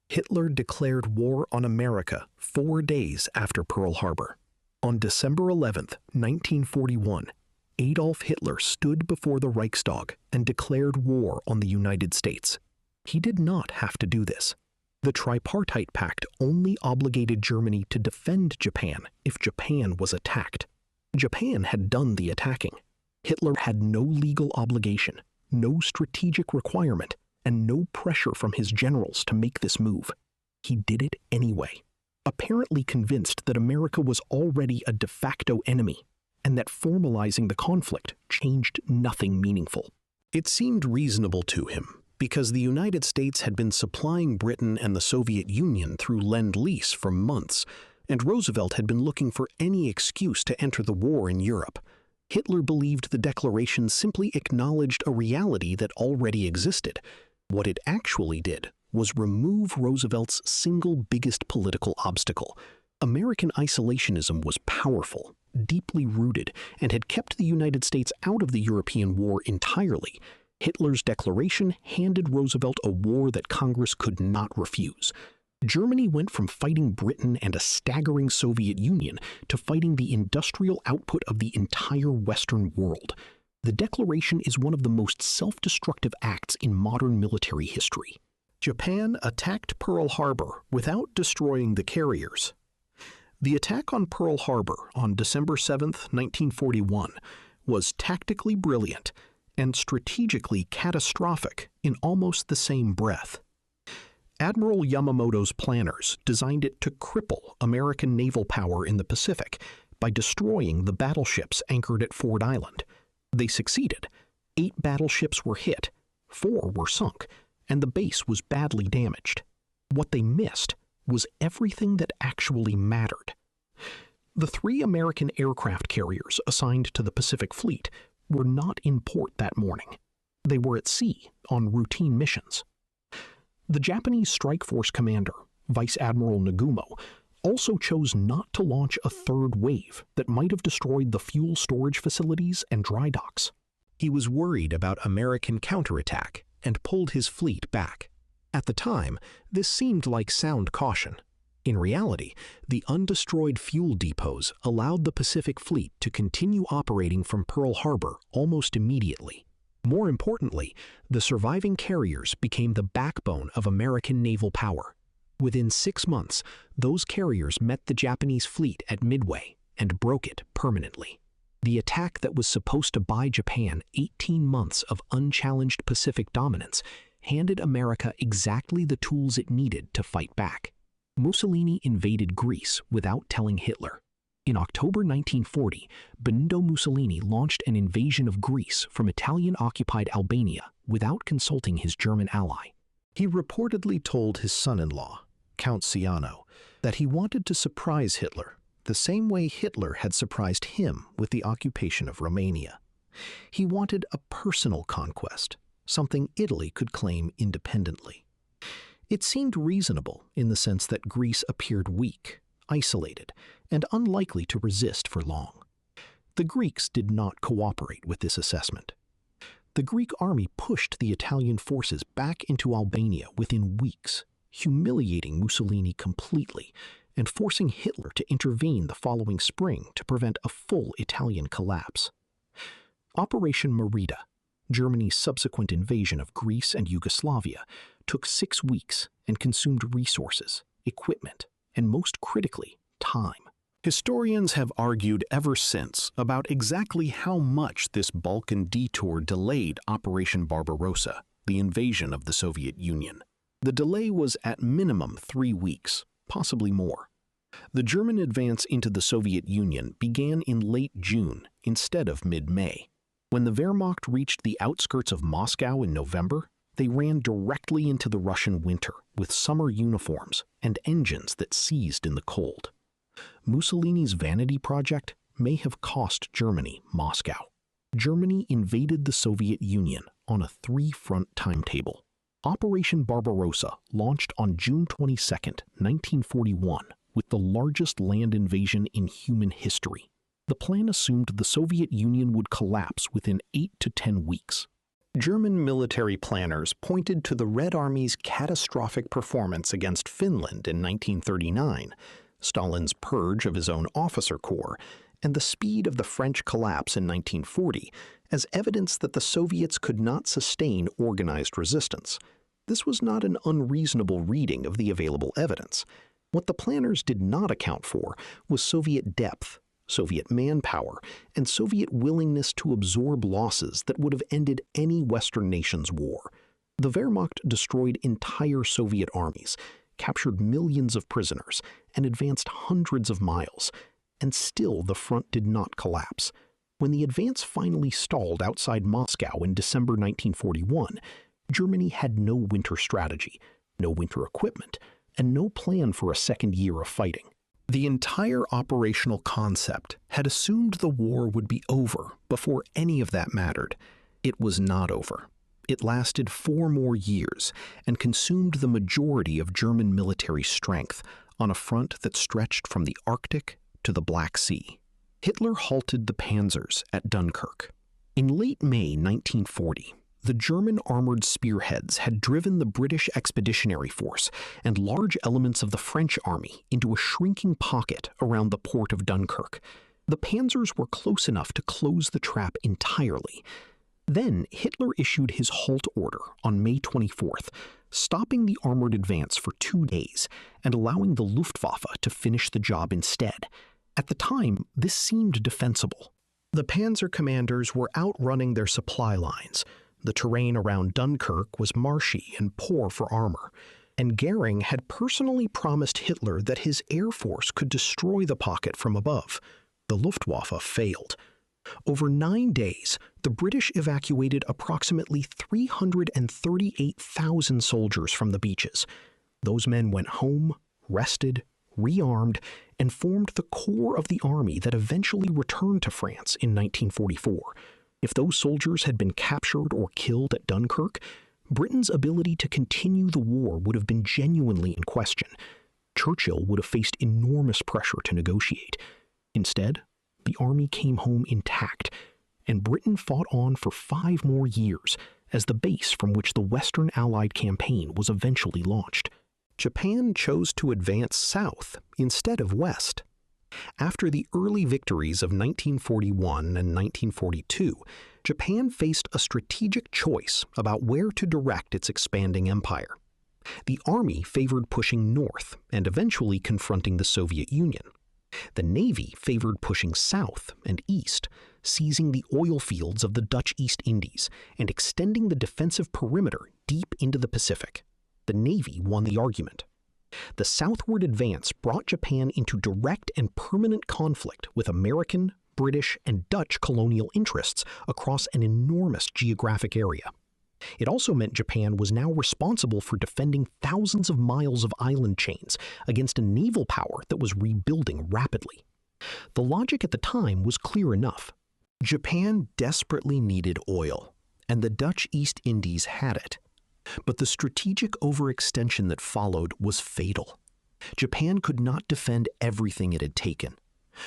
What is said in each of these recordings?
Hitler declared war on America 4 days after Pearl Harbor. On December 11, 1941, Adolf Hitler stood before the Reichstag and declared war on the United States. He did not have to do this. The Tripartite Pact only obligated Germany to defend Japan if Japan was attacked. Japan had done the attacking. Hitler had no legal obligation, no strategic requirement, and no pressure from his generals to make this move. He did it anyway, apparently convinced that America was already a de facto enemy, and that formalizing the conflict changed nothing meaningful. It seemed reasonable to him, because the United States had been supplying Britain and the Soviet Union through Lend-Lease for months, and Roosevelt had been looking for any excuse to enter the war in Europe. Hitler believed the declaration simply acknowledged a reality that already existed. What it actually did was remove Roosevelt's single biggest political obstacle. American isolationism was powerful, deeply rooted, and had kept the United States out of the European war entirely. Hitler's declaration handed Roosevelt a war that Congress could not refuse. Germany went from fighting Britain and a staggering Soviet Union to fighting the industrial output of the entire Western world. The declaration is one of the most self-destructive acts in modern military history. Japan attacked Pearl Harbor without destroying the carriers. The attack on Pearl Harbor on December 7, 1941, was tactically brilliant and strategically catastrophic in almost the same breath. Admiral Yamamoto's planners designed it to cripple American naval power in the Pacific by destroying the battleships anchored at Ford Island. They succeeded. 8 battleships were hit, 4 were sunk, and the base was badly damaged. What they missed was everything that actually mattered. The 3 American aircraft carriers assigned to the Pacific Fleet were not in port that morning. They were at sea on routine missions. The Japanese Strike Force commander, Vice Admiral Nagumo, also chose not to launch a third wave that might have destroyed the fuel storage facilities and dry docks. He was worried about American counterattack and pulled his fleet back. At the time, this seemed like sound caution. In reality, the undestroyed fuel depots allowed the Pacific Fleet to continue operating from Pearl Harbor almost immediately. More importantly, the surviving carriers became the backbone of American naval power. Within 6 months, those carriers met the Japanese fleet at Midway and broke it permanently. The attack that was supposed to buy Japan 18 months of unchallenged Pacific dominance handed America exactly the tools it needed to fight back. Mussolini invaded Greece without telling Hitler. In October 1940, Benito Mussolini launched an invasion of Greece from Italian-occupied Albania without consulting his German ally. He reportedly told his son-in-law, Count Ciano, that he wanted to surprise Hitler the same way Hitler had surprised him with the occupation of Romania. He wanted a personal conquest, something Italy could claim independently. It seemed reasonable in the sense that Greece appeared weak, isolated, and unlikely to resist for long. The Greeks did not cooperate with this assessment. The Greek army pushed the Italian forces back into Albania within weeks, humiliating Mussolini completely and forcing Hitler to intervene the following spring to prevent a full Italian collapse. Operation Merida, Germany's subsequent invasion of Greece and Yugoslavia, took 6 weeks and consumed resources, equipment, and most critically, time. Historians have argued ever since about exactly how much this Balkan detour delayed Operation Barbarossa, the invasion of the Soviet Union. The delay was at minimum 3 weeks, possibly more. The German advance into the Soviet Union began in late June instead of mid-May. When the Wehrmacht reached the outskirts of Moscow in November, they ran directly into the Russian winter with summer uniforms and engines that seized in the cold. Mussolini's vanity project may have cost Germany Moscow. Germany invaded the Soviet Union on a 3-front timetable. Operation Barbarossa launched on June 22, 1941, with the largest land invasion in human history. The plan assumed the Soviet Union would collapse within 8 to 10 weeks. German military planners pointed to the Red Army's catastrophic performance against Finland in 1939, Stalin's purge of his own officer corps, and the speed of the French collapse in 1940 as evidence that the Soviets could not sustain organized resistance. This was not an unreasonable reading of the available evidence. What the planners did not account for was Soviet depth, Soviet manpower, and Soviet willingness to absorb losses that would have ended any Western nation's war. The Wehrmacht destroyed entire Soviet armies, captured millions of prisoners, and advanced hundreds of miles. And still the front did not collapse. When the advance finally stalled outside Moscow in December 1941, Germany had no winter strategy, no winter equipment, and no plan for a second year of fighting. The entire operational concept had assumed the war would be over before any of that mattered. It was not over. It lasted 4 more years and consumed the majority of German military strength on a front that stretched from the Arctic to the Black Sea. Hitler halted the panzers at Dunkirk. In late May 1940, the German armored spearheads had driven the British Expeditionary Force and large elements of the French army into a shrinking pocket around the port of Dunkirk. The panzers were close enough to close the trap entirely. Then Hitler issued his halt order on May 24th, stopping the armored advance for 2 days and allowing the Luftwaffe to finish the job instead. At the time, this seemed defensible. The panzer commanders were outrunning their supply lines. The terrain around Dunkirk was marshy and poor for armor, and Goering had personally promised Hitler that his air force could destroy the pocket from above. The Luftwaffe failed. Over 9 days, the British evacuated approximately 338,000 soldiers from the beaches. Those men went home, rested, rearmed, and formed the core of the army that eventually returned to France in 1944. If those soldiers had been captured or killed at Dunkirk, Britain's ability to continue the war would have been genuinely in question. Churchill would have faced enormous pressure to negotiate. Instead, the army came home intact, and Britain fought on for 5 more years as the base from which the Western Allied campaign was eventually launched. Japan chose to advance south instead of west. After the early victories of 1941 and 1942, Japan faced a strategic choice about where to direct its expanding empire. The army favored pushing north and eventually confronting the Soviet Union. The Navy favored pushing south and east, seizing the oil fields of the Dutch East Indies and extending the defensive perimeter deep into the Pacific. The Navy won the argument. The southward advance brought Japan into direct and permanent conflict with American, British, and Dutch colonial interests across an enormous geographic area. It also meant Japan was now responsible for defending thousands of miles of island chains against a naval power that was rebuilding rapidly. The logic at the time was clear enough. Japan desperately needed oil, and the Dutch East Indies had it. But the strategic overextension that followed was fatal. Japan could not defend everything it had taken,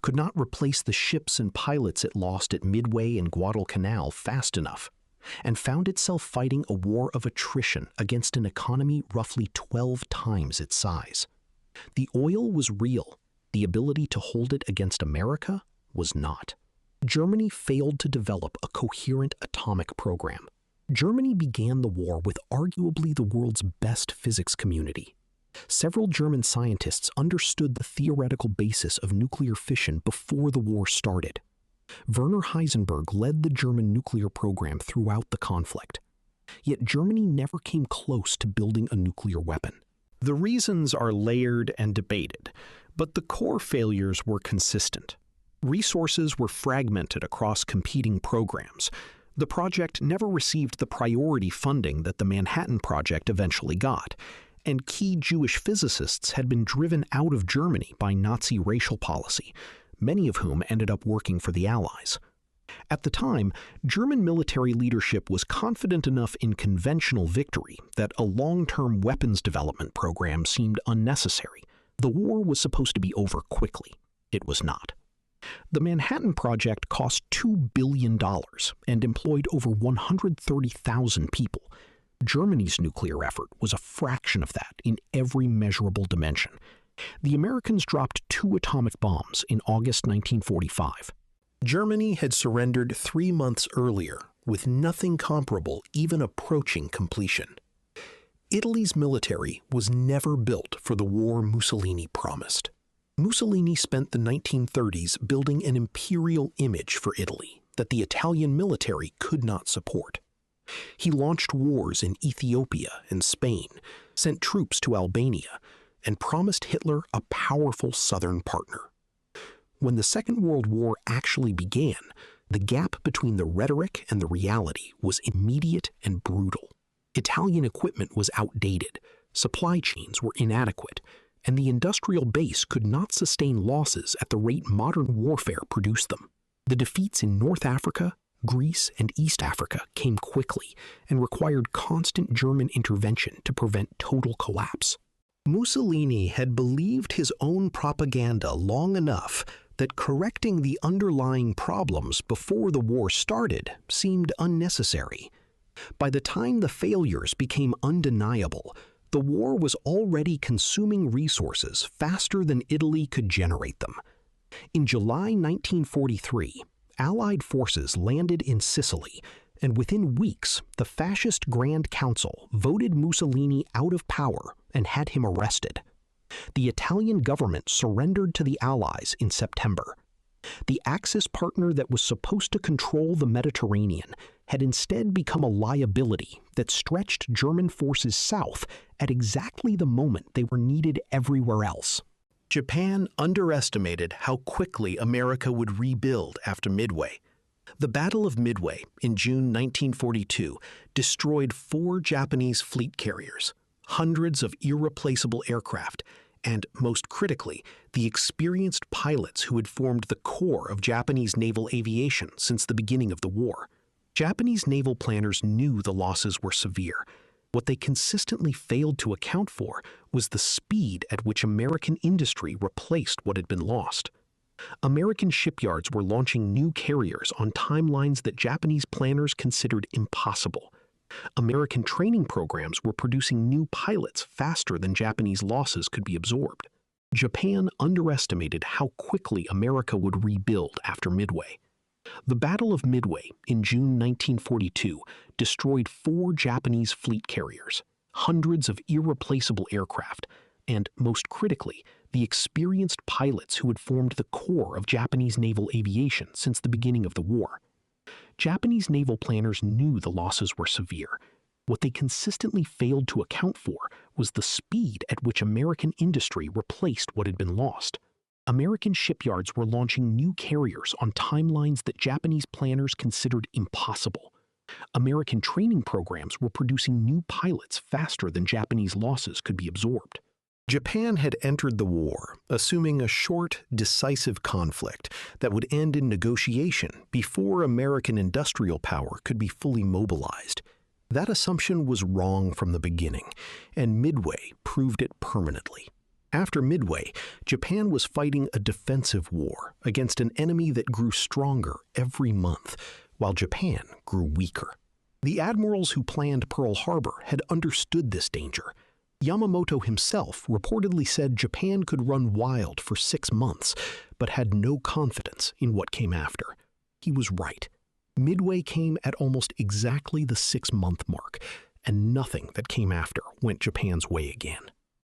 could not replace the ships and pilots it lost at Midway and Guadalcanal fast enough, and found itself fighting a war of attrition against an economy roughly 12 times its size. The oil was real. The ability to hold it against America was not. Germany failed to develop a coherent atomic program. Germany began the war with arguably the world's best physics community. Several German scientists understood the theoretical basis of nuclear fission before the war started. Werner Heisenberg led the German nuclear program throughout the conflict. Yet Germany never came close to building a nuclear weapon. The reasons are layered and debated, but the core failures were consistent. Resources were fragmented across competing programs. The project never received the priority funding that the Manhattan Project eventually got, and key Jewish physicists had been driven out of Germany by Nazi racial policy, many of whom ended up working for the Allies. At the time, German military leadership was confident enough in conventional victory that a long-term weapons development program seemed unnecessary. The war was supposed to be over quickly. It was not. The Manhattan Project cost $2 billion and employed over 130,000 people. Germany's nuclear effort was a fraction of that in every measurable dimension. The Americans dropped 2 atomic bombs in August 1945. Germany had surrendered 3 months earlier, with nothing comparable even approaching completion. Italy's military was never built for the war Mussolini promised. Mussolini spent the 1930s building an imperial image for Italy that the Italian military could not support. He launched wars in Ethiopia and Spain, sent troops to Albania, and promised Hitler a powerful southern partner. When the Second World War actually began, the gap between the rhetoric and the reality was immediate and brutal. Italian equipment was outdated, supply chains were inadequate, and the industrial base could not sustain losses at the rate modern warfare produced them. The defeats in North Africa, Greece, and East Africa came quickly and required constant German intervention to prevent total collapse. Mussolini had believed his own propaganda long enough that correcting the underlying problems before the war started seemed unnecessary. By the time the failures became undeniable, the war was already consuming resources faster than Italy could generate them. In July 1943, Allied forces landed in Sicily, and within weeks, the fascist Grand Council voted Mussolini out of power and had him arrested. The Italian government surrendered to the Allies in September. The Axis partner that was supposed to control the Mediterranean had instead become a liability that stretched German forces south at exactly the moment they were needed everywhere else. Japan underestimated how quickly America would rebuild after Midway. The Battle of Midway in June 1942 destroyed 4 Japanese fleet carriers, hundreds of irreplaceable aircraft, and, most critically, the experienced pilots who had formed the core of Japanese naval aviation since the beginning of the war. Japanese naval planners knew the losses were severe. What they consistently failed to account for was the speed at which American industry replaced what had been lost. American shipyards were launching new carriers on timelines that Japanese planners considered impossible. American training programs were producing new pilots faster than Japanese losses could be absorbed. Japan underestimated how quickly America would rebuild after Midway. The Battle of Midway in June 1942 destroyed 4 Japanese fleet carriers, hundreds of irreplaceable aircraft, and, most critically, the experienced pilots who had formed the core of Japanese naval aviation since the beginning of the war. Japanese naval planners knew the losses were severe. What they consistently failed to account for was the speed at which American industry replaced what had been lost. American shipyards were launching new carriers on timelines that Japanese planners considered impossible. American training programs were producing new pilots faster than Japanese losses could be absorbed. Japan had entered the war, assuming a short, decisive conflict that would end in negotiation before American industrial power could be fully mobilized. That assumption was wrong from the beginning, and Midway proved it permanently. After Midway, Japan was fighting a defensive war against an enemy that grew stronger every month, while Japan grew weaker. The admirals who planned Pearl Harbor had understood this danger. Yamamoto himself reportedly said Japan could run wild for 6 months, but had no confidence in what came after. He was right. Midway came at almost exactly the 6-month mark, and nothing that came after went Japan's way again.